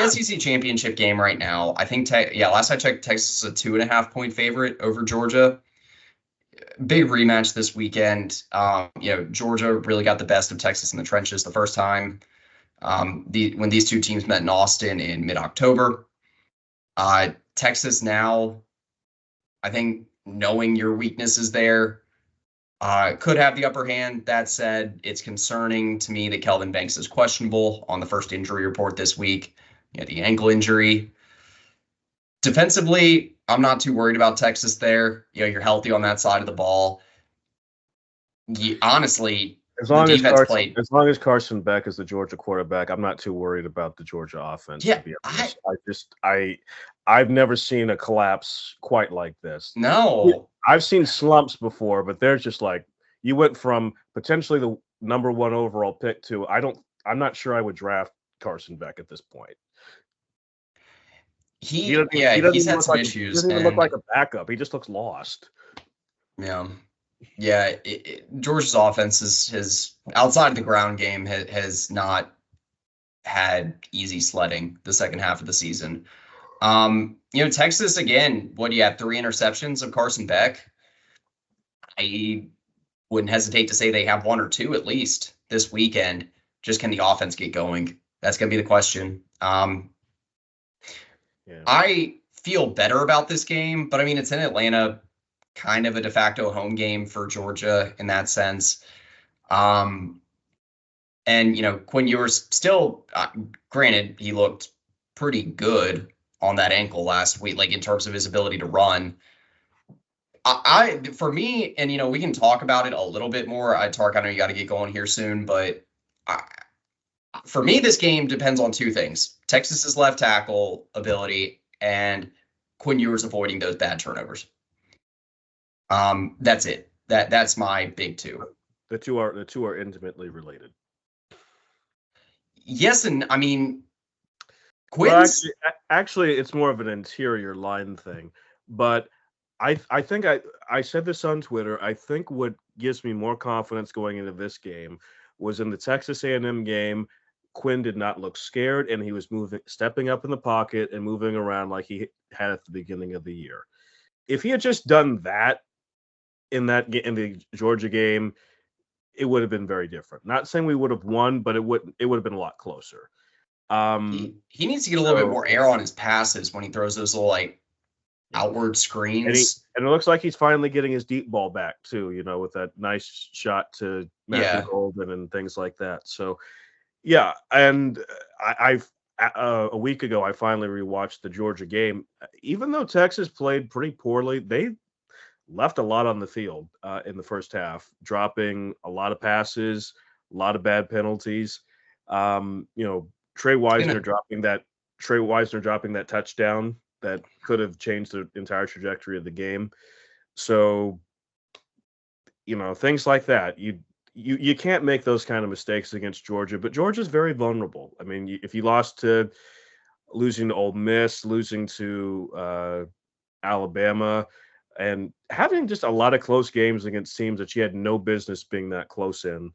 the SEC championship game right now, I think, last I checked, Texas is a 2.5-point favorite over Georgia. Big rematch this weekend. Georgia really got the best of Texas in the trenches the first time when these two teams met in Austin in mid-October. Texas now, I think, knowing your weaknesses there, could have the upper hand. That said, it's concerning to me that Kelvin Banks is questionable on the first injury report this week. The ankle injury. Defensively, I'm not too worried about Texas there. You're healthy on that side of the ball. Honestly, as long as Carson Beck is the Georgia quarterback, I'm not too worried about the Georgia offense. Yeah, to be honest. I've never seen a collapse quite like this. No, I've seen slumps before, but they're just like, you went from potentially the number 1 overall pick to I'm not sure I would draft Carson Beck at this point. He's had some issues. He doesn't even look like a backup. He just looks lost. Yeah. Georgia's offense is outside of the ground game has not had easy sledding the second half of the season. Texas, again, what do you have? 3 interceptions of Carson Beck? I wouldn't hesitate to say they have 1 or 2 at least this weekend. Just can the offense get going? That's going to be the question. I feel better about this game, but I mean, it's in Atlanta, kind of a de facto home game for Georgia in that sense. And, Quinn Ewers still, granted, he looked pretty good on that ankle last week, like in terms of his ability to run. For me, and, we can talk about it a little bit more. Tarik, I know you got to get going here soon, but for me, this game depends on 2 things: Texas's left tackle ability and Quinn Ewers avoiding those bad turnovers. That's it. That's my big 2. The two are intimately related. Yes, and I mean, Quinn's actually, it's more of an interior line thing. But I think I said this on Twitter. I think what gives me more confidence going into this game was in the Texas A&M game. Quinn did not look scared, and he was stepping up in the pocket and moving around like he had at the beginning of the year. If he had just done that in the Georgia game, it would have been very different. Not saying we would have won, but it would have been a lot closer. He needs to get a little bit more air on his passes when he throws those little outward screens. And it looks like he's finally getting his deep ball back too, with that nice shot to Matthew Golden and things like that. So, yeah, and I've a week ago I finally rewatched the Georgia game. Even though Texas played pretty poorly, they left a lot on the field in the first half, dropping a lot of passes, a lot of bad penalties. Trey Wisner dropping that touchdown that could have changed the entire trajectory of the game. So, things like that. You can't make those kind of mistakes against Georgia, but Georgia's very vulnerable. I mean, if you losing to Ole Miss, losing to Alabama, and having just a lot of close games against teams that you had no business being that close in.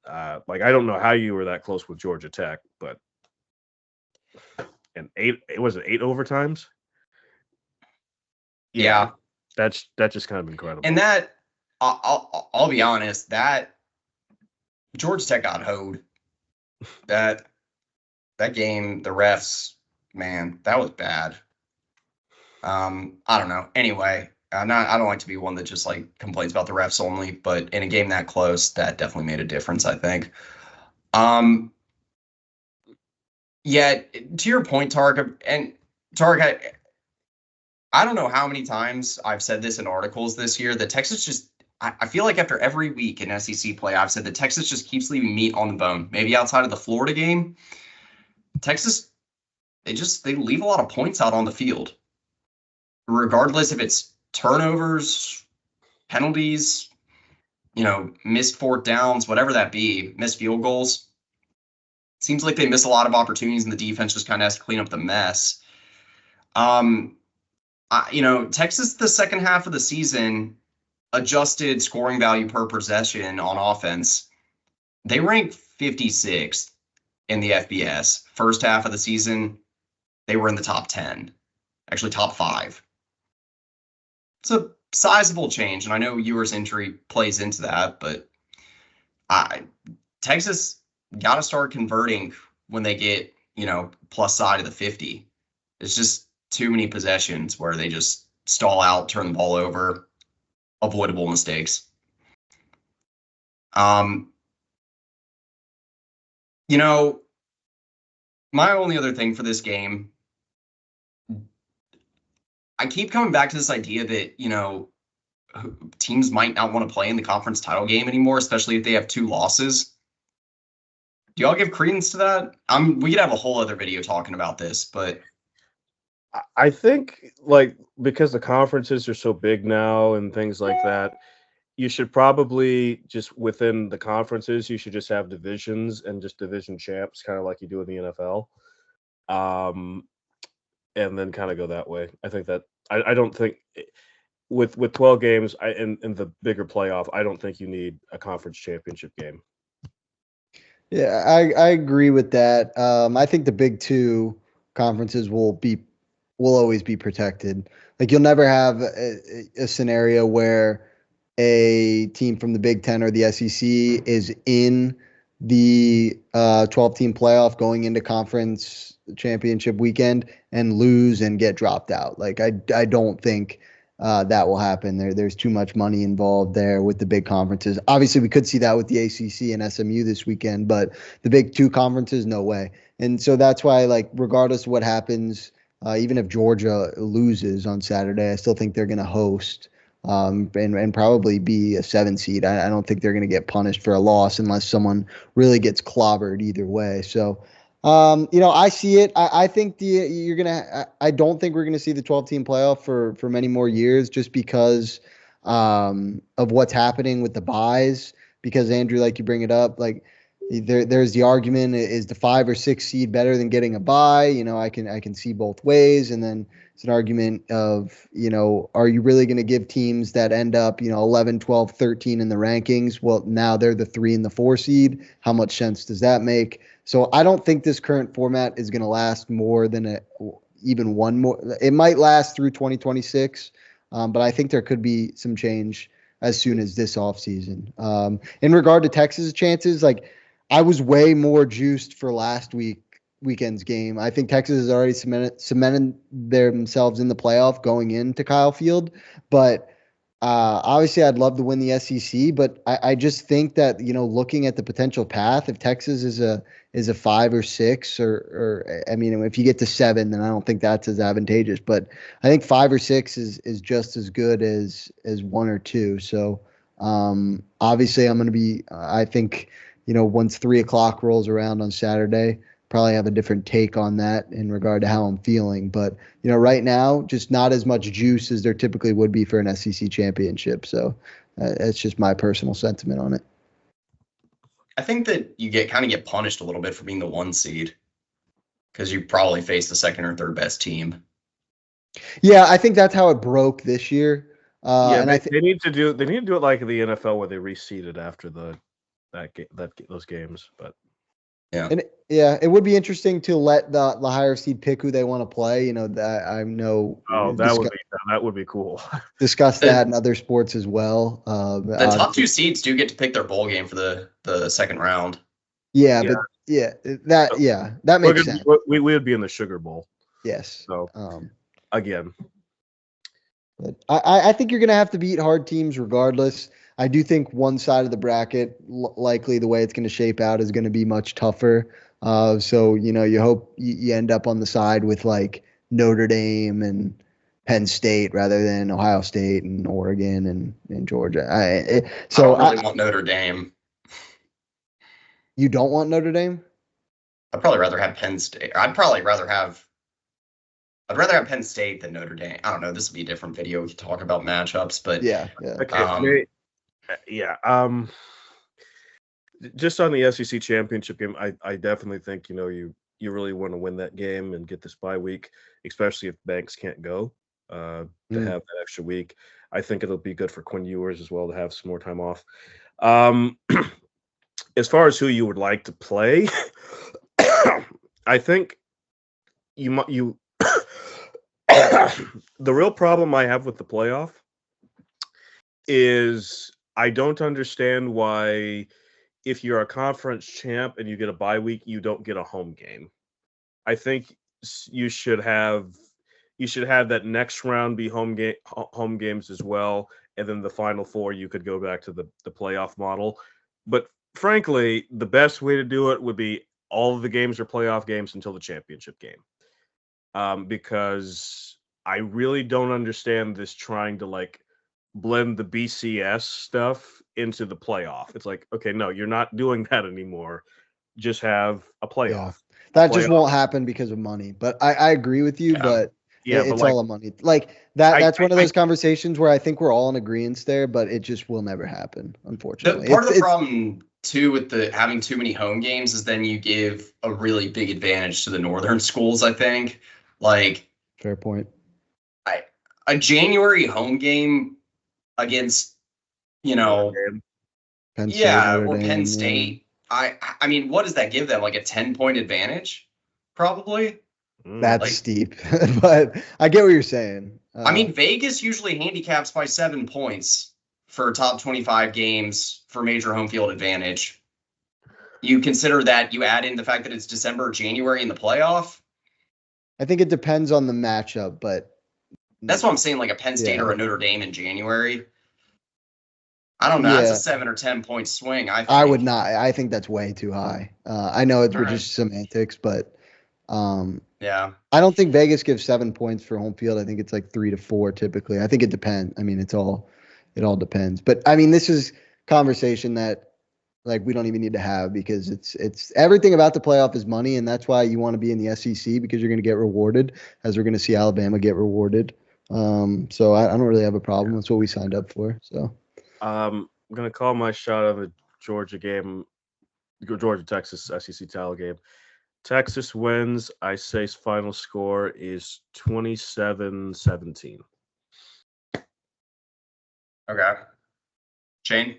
I don't know how you were that close with Georgia Tech, but and 8 overtimes? Yeah. That's just kind of incredible. And that I'll be honest, that Georgia Tech got hoed. That game, the refs, man, that was bad. I don't know. Anyway, I don't like to be one that just complains about the refs only, but in a game that close, that definitely made a difference, I think. Yeah, to your point, Tarik, I don't know how many times I've said this in articles this year that Texas I feel like after every week in SEC play, I've said that Texas just keeps leaving meat on the bone. Maybe outside of the Florida game, Texas, they leave a lot of points out on the field. Regardless if it's turnovers, penalties, missed 4th downs, whatever that be, missed field goals. Seems like they miss a lot of opportunities and the defense just kind of has to clean up the mess. Texas, the second half of the season, adjusted scoring value per possession on offense. They ranked 56th in the FBS. First half of the season, they were in the top 10, actually top 5. It's a sizable change, and I know Ewers' injury plays into that, but Texas got to start converting when they get, plus side of the 50. It's just too many possessions where they just stall out, turn the ball over, avoidable mistakes. My only other thing for this game, I keep coming back to this idea that, teams might not want to play in the conference title game anymore, especially if they have 2 losses. Do y'all give credence to that? We could have a whole other video talking about this, but I think because the conferences are so big now and things like that, you should probably just within the conferences, you should just have divisions and just division champs, kind of like you do in the NFL. And then kind of go that way. I think that I don't think with 12 games in the bigger playoff, I don't think you need a conference championship game. Yeah, I agree with that. I think the big 2 conferences will always be protected. Like you'll never have a scenario where a team from the Big Ten or the SEC is in the 12-team playoff going into conference championship weekend and lose and get dropped out. Like I don't think that will happen. There's too much money involved there with the big conferences. Obviously, we could see that with the ACC and SMU this weekend, but the big 2 conferences, no way. And so that's why, regardless of what happens, even if Georgia loses on Saturday, I still think they're going to host and probably be a 7 seed. I don't think they're going to get punished for a loss unless someone really gets clobbered either way. So, I see it. I think I don't think we're gonna see the 12-team playoff for many more years, just because of what's happening with the buys. Because Andrew, like you bring it up, there's the argument: is the 5 or 6 seed better than getting a bye? I can see both ways, and then it's an argument of are you really going to give teams that end up 11, 12, 13 in the rankings? Well, now they're the 3 and the 4 seed. How much sense does that make? So I don't think this current format is going to last more than even one more. It might last through 2026, but I think there could be some change as soon as this offseason. In regard to Texas' chances, I was way more juiced for last weekend's game. I think Texas has already cemented themselves in the playoff going into Kyle Field, but obviously I'd love to win the SEC, but I just think that, looking at the potential path, if Texas is a 5 or 6 or I mean, if you get to 7, then I don't think that's as advantageous, but I think 5 or 6 is just as good as 1 or 2. So obviously I'm going to be, I think, once 3:00 rolls around on Saturday, probably have a different take on that in regard to how I'm feeling. But, right now, just not as much juice as there typically would be for an SEC championship. So that's just my personal sentiment on it. I think that you get punished a little bit for being the 1 seed because you probably face the 2nd or 3rd best team. Yeah, I think that's how it broke this year. They need to do it like in the NFL where they reseeded after those games, but. Yeah. And it would be interesting to let the higher seed pick who they want to play. I know. Oh, that would be cool. Discuss that in other sports as well. The top 2 seeds do get to pick their bowl game for the second round. Yeah, but that makes sense. We would be in the Sugar Bowl. Yes. So again, but I think you're going to have to beat hard teams regardless. I do think one side of the bracket, likely the way it's going to shape out, is going to be much tougher. So, you hope you end up on the side with Notre Dame and Penn State rather than Ohio State and Oregon and Georgia. I don't really want Notre Dame. You don't want Notre Dame? I'd probably rather have Penn State. I'd rather have Penn State than Notre Dame. I don't know. This would be a different video. We could talk about matchups, but yeah. Okay. Just on the SEC championship game, I definitely think you really want to win that game and get this bye week, especially if Banks can't go to have that extra week. I think it'll be good for Quinn Ewers as well to have some more time off. As far as who you would like to play, I think you the real problem I have with the playoff is I don't understand why if you're a conference champ and you get a bye week, you don't get a home game. I think you should have that next round be home games as well, and then the final four you could go back to the playoff model. But frankly, the best way to do it would be all of the games are playoff games until the championship game, because I really don't understand this trying to like blend the BCS stuff into the playoff. It's like, okay, no, you're not doing that anymore. Just have a playoff. Yeah. That just won't happen because of money. But I agree with you, but it's all a money. Like that's one of those conversations where I think we're all in agreement there, but it just will never happen, unfortunately. Part of the problem too with the having too many home games is then you give a really big advantage to the northern schools, I think. Like, fair point. A January home game against, Penn State, or Penn State. I mean, what does that give them? Like a 10-point advantage, probably. That's steep, but I get what you're saying. I mean, Vegas usually handicaps by 7 points for top 25 games for major home field advantage. You consider that, you add in the fact that it's December, January in the playoff. I think it depends on the matchup, but that's what I'm saying. Like a Penn State or a Notre Dame in January. I don't know. That's a 7 or 10 point swing. I would not. I think that's way too high. I know it's just semantics, but yeah, I don't think Vegas gives 7 points for home field. I think it's like 3 to 4 typically. I think it depends. I mean, it all depends. But I mean, this is conversation that like we don't even need to have because it's everything about the playoff is money, and that's why you want to be in the SEC because you're going to get rewarded, as we're going to see Alabama get rewarded. So I don't really have a problem. That's what we signed up for. So. I'm going to call my shot on the Georgia game, Georgia-Texas SEC title game. Texas wins. I say final score is 27-17. Okay. Shane?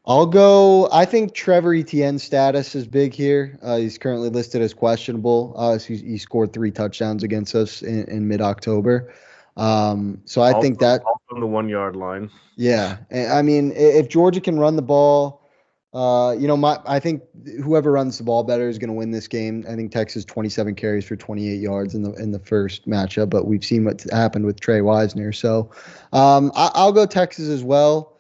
I'll go. I think Trevor Etienne's status is big here. He's currently listed as questionable. He scored 3 touchdowns against us in mid-October. So I think that on the 1 yard line. Yeah, I mean, if Georgia can run the ball, I think whoever runs the ball better is going to win this game. I think Texas 27 carries for 28 yards in the first matchup, but we've seen what happened with Trey Wisner. So I'll go Texas as well.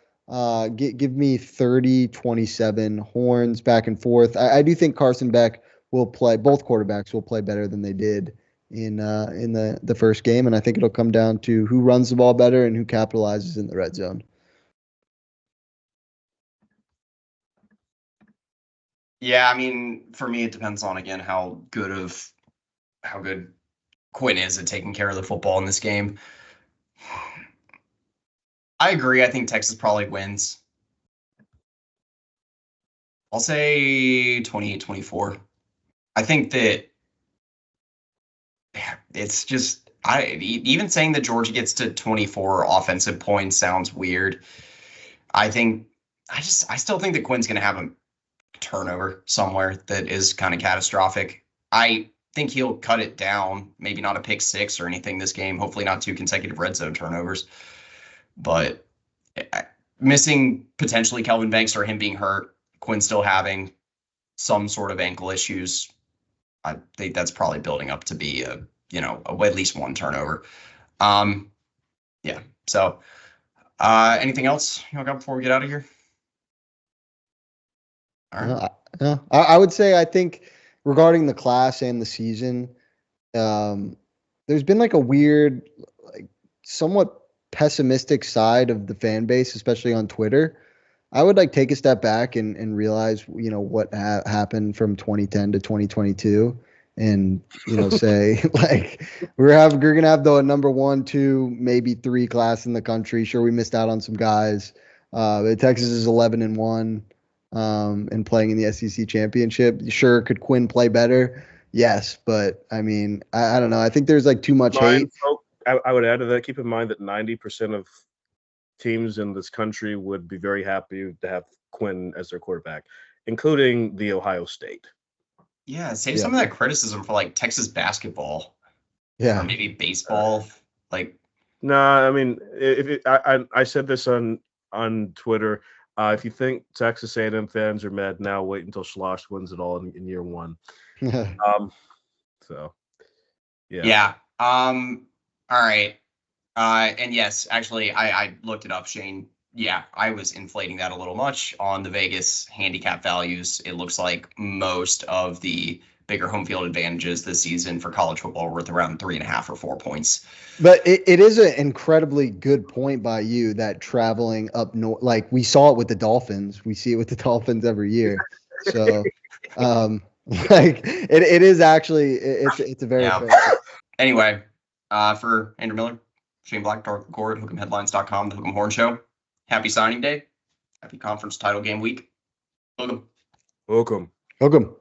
Give me 30-27 Horns back and forth. I do think Carson Beck will play. Both quarterbacks will play better than they did in the first game, and I think it'll come down to who runs the ball better and who capitalizes in the red zone. Yeah, I mean, for me, it depends on, again, how good Quinn is at taking care of the football in this game. I agree. I think Texas probably wins. I'll say 28-24. I think that it's just, even saying that Georgia gets to 24 offensive points sounds weird. I still think that Quinn's going to have a turnover somewhere that is kind of catastrophic. I think he'll cut it down, maybe not a pick 6 or anything this game, hopefully not 2 consecutive red zone turnovers, but missing potentially Kelvin Banks or him being hurt, Quinn still having some sort of ankle issues, I think that's probably building up to be at least 1 turnover. Yeah. So anything else you got before we get out of here? All right. I would say I think regarding the class and the season, there's been like a weird, somewhat pessimistic side of the fan base, especially on Twitter. I would take a step back and realize, what happened from 2010 to 2022 and, say we're going to have the number 1, 2, maybe 3 class in the country. Sure. We missed out on some guys. Texas is 11-1. And playing in the SEC championship. Sure, could Quinn play better? Yes, but I mean, I don't know. I think there's too much hate. I would add to that. Keep in mind that 90% of teams in this country would be very happy to have Quinn as their quarterback, including the Ohio State. Yeah, save Yeah. some of that criticism for like Texas basketball Yeah. or maybe baseball. Like, No, I mean, I said this on Twitter. If you think Texas A&M fans are mad now, wait until Schloss wins it all in year one. So yeah. yeah. All right. And yes, actually, I looked it up, Shane. Yeah, I was inflating that a little much on the Vegas handicap values. It looks like most of the bigger home field advantages this season for college football are worth around 3.5 or 4 points. But it is an incredibly good point by you that traveling up north, like we saw it with the Dolphins, we see it with the Dolphins every year. So, like it is actually it's a very fair. Anyway, for Andrew Miller, Shane Black, Tarik, LaCour, Hook'emHeadlines.com, The Hook'em Horn Show. Happy signing day. Happy conference title game week. Hook'em. Welcome. Welcome.